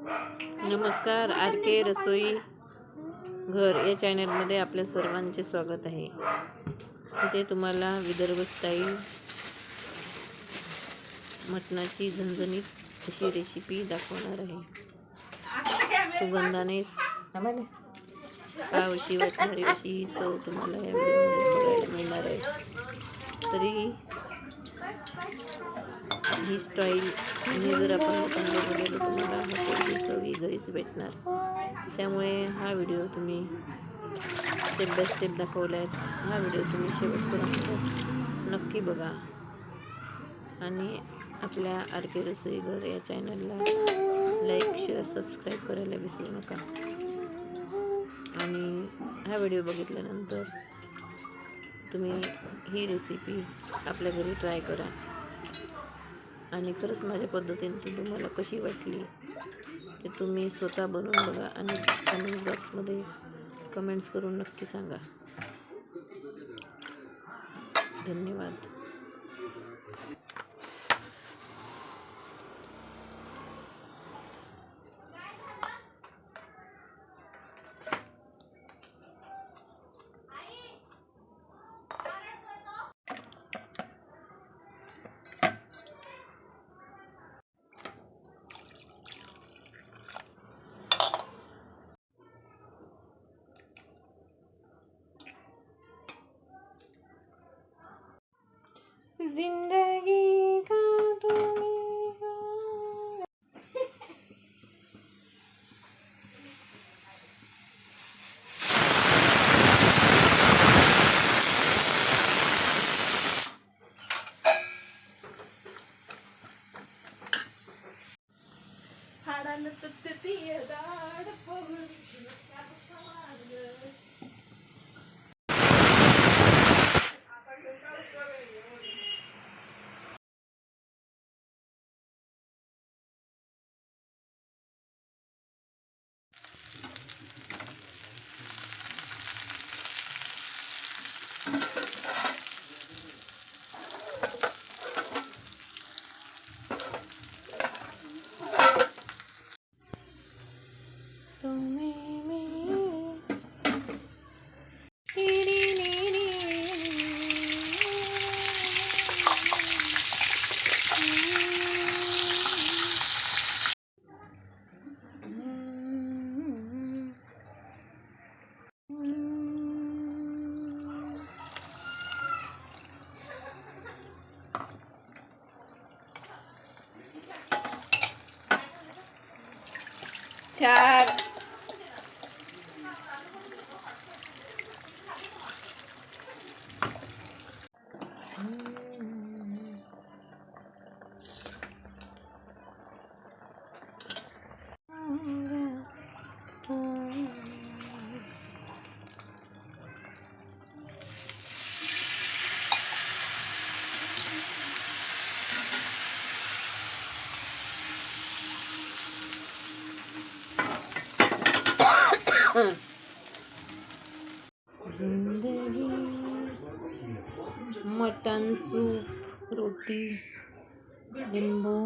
नमस्कार, आर के रसोई घर या चॅनलमध्ये आपल्या सर्वांचे स्वागत आहे। इथे तुम्हाला विदर्भ स्टाईल मटणाची झणझणीत अशी रेसिपी दाखवणार आहे। सुगंधाने पावशी वाटणारी अशी चव तुम्हाला या व्हिडिओमध्ये बघायला मिळणार आहे। तरी ही स्टाईल आणि जर आपण लोकांना बघितलं तुम्हाला हॉटेलची चव ही घरीच भेटणार। त्यामुळे हा व्हिडिओ तुम्ही स्टेप बाय स्टेप दाखवला आहे। हा व्हिडिओ तुम्ही शेवटपर्यंत नक्की बघा आणि आपल्या आर के रसोई घर या चॅनलला लाईक शेअर सबस्क्राईब करायला विसरू नका। आणि हा व्हिडिओ बघितल्यानंतर तुम्ही ही रेसिपी आपल्या घरी ट्राय करा आणि खरंच माझ्या पद्धतीने ती तुम्हाला कशी वाटली ते तुम्ही स्वतः बनवून बघा आणि कमेंट बॉक्समध्ये कमेंट्स करून नक्की सांगा। धन्यवाद। जिंदगी का चार जिंदगी मटन सूप रोटी नींबू